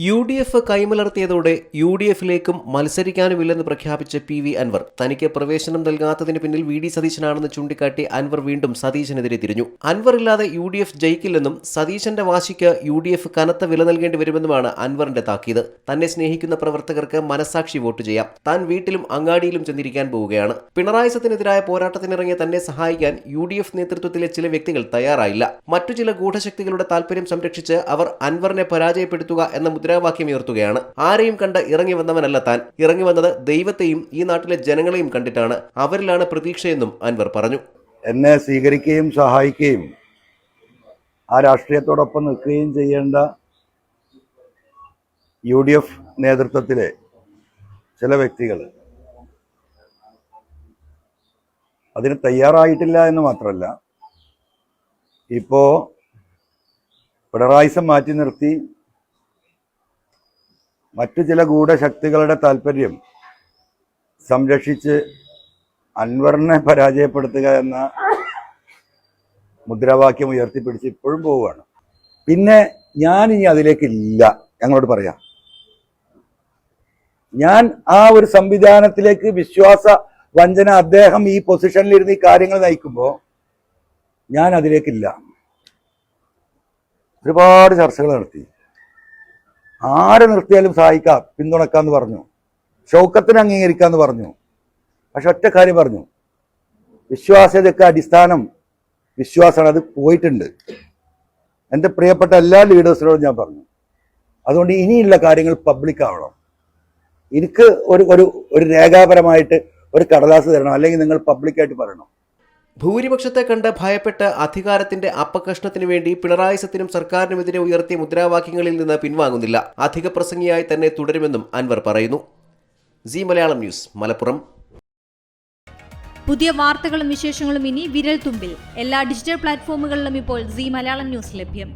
UDF കൈമലർത്തിയതോടെ UDFിലേക്കും മത്സരിക്കാനുമില്ലെന്ന് പ്രഖ്യാപിച്ച PV Anwar തനിക്ക് പ്രവേശനം നൽകാത്തതിന് പിന്നിൽ VD സതീശനാണെന്ന് ചൂണ്ടിക്കാട്ടി അൻവർ വീണ്ടും സതീശനെതിരെ തിരിഞ്ഞു. അൻവർ ഇല്ലാതെ UDF ജയിക്കില്ലെന്നും സതീശന്റെ വാശിക്ക് UDF കനത്ത വില നൽകേണ്ടി വരുമെന്നുമാണ് അൻവറിന്റെ താക്കീത്. തന്നെ സ്നേഹിക്കുന്ന പ്രവർത്തകർക്ക് മനസാക്ഷി വോട്ട് ചെയ്യാം. താൻ വീട്ടിലും അങ്ങാടിയിലും ചെന്നിരിക്കാൻ പോവുകയാണ്. പിണറായി സത്തിനെതിരായ പോരാട്ടത്തിനിറങ്ങിയ തന്നെ സഹായിക്കാൻ UDF നേതൃത്വത്തിലെ ചില വ്യക്തികൾ തയ്യാറായില്ല. മറ്റു ചില ഗൂഢശക്തികളുടെ താൽപര്യം സംരക്ഷിച്ച് അവർ അൻവറിനെ പരാജയപ്പെടുത്തുക എന്ന മുദ്രാവാക്യം ഉയർത്തുകയാണ്. ആരെയും കണ്ട് ഇറങ്ങി വന്നവനല്ല താൻ. ഇറങ്ങി വന്നത് ദൈവത്തെയും ഈ നാട്ടിലെ ജനങ്ങളെയും കണ്ടിട്ടാണ്. അവരിലാണ് പ്രതീക്ഷയെന്നും അൻവർ പറഞ്ഞു. എന്നെ സ്വീകരിക്കുകയും സഹായിക്കുകയും ആ രാഷ്ട്രീയത്തോടൊപ്പം നിൽക്കുകയും ചെയ്യേണ്ട UDF നേതൃത്വത്തിലെ ചില വ്യക്തികൾ അതിന് തയ്യാറായിട്ടില്ല എന്ന് മാത്രമല്ല, ഇപ്പോ പിണറായിസം മാറ്റി നിർത്തി മറ്റു ചില ഗൂഢശക്തികളുടെ താല്പര്യം സംരക്ഷിച്ച് അൻവറിനെ പരാജയപ്പെടുത്തുക എന്ന മുദ്രാവാക്യം ഉയർത്തിപ്പിടിച്ച് ഇപ്പോഴും പോവുകയാണ്. പിന്നെ ഞാൻ ഇനി അതിലേക്കില്ല, ഞങ്ങളോട് പറയാം. ഞാൻ ആ ഒരു സംവിധാനത്തിലേക്ക് വിശ്വാസ വഞ്ചന, അദ്ദേഹം ഈ പൊസിഷനിലിരുന്ന് ഈ കാര്യങ്ങൾ നയിക്കുമ്പോൾ ഞാൻ അതിലേക്കില്ല. ഒരുപാട് ചർച്ചകൾ നടത്തി. ആരെ നിർത്തിയാലും സഹായിക്കാം, പിന്തുണക്കാന്ന് പറഞ്ഞു. ഷൗക്കത്തിന് അംഗീകരിക്കാന്ന് പറഞ്ഞു. പക്ഷെ ഒറ്റ കാര്യം പറഞ്ഞു, വിശ്വാസ്യതയ്ക്ക് അടിസ്ഥാനം വിശ്വാസമാണ്. അത് പോയിട്ടുണ്ട്. എൻ്റെ പ്രിയപ്പെട്ട എല്ലാ ലീഡേഴ്സിനോടും ഞാൻ പറഞ്ഞു, അതുകൊണ്ട് ഇനിയുള്ള കാര്യങ്ങൾ പബ്ലിക് ആവണം. എനിക്ക് ഒരു രേഖാപരമായിട്ട് ഒരു കടലാസ് തരണം, അല്ലെങ്കിൽ നിങ്ങൾ പബ്ലിക്കായിട്ട് പറയണം. ഭൂരിപക്ഷത്തെ കണ്ട് ഭയപ്പെട്ട് അധികാരത്തിന്റെ അപ്പകഷ്ണത്തിനു വേണ്ടി പിണറായി സത്തിനും സർക്കാരിനുമെതിരെ ഉയർത്തിയ മുദ്രാവാക്യങ്ങളിൽ നിന്ന് പിൻവാങ്ങുന്നില്ല. അധിക പ്രസംഗിയായി തന്നെ തുടരുമെന്നും അൻവർ പറയുന്നു. C Malayalam news, Malappuram. പുതിയ വാർത്തകളും വിശേഷങ്ങളും ഇനി വിരൽ തുമ്പിൽ. എല്ലാ ഡിജിറ്റൽ പ്ലാറ്റ്ഫോമുകളിലും ഇപ്പോൾ സി മലയാളം ന്യൂസ് ലഭ്യം.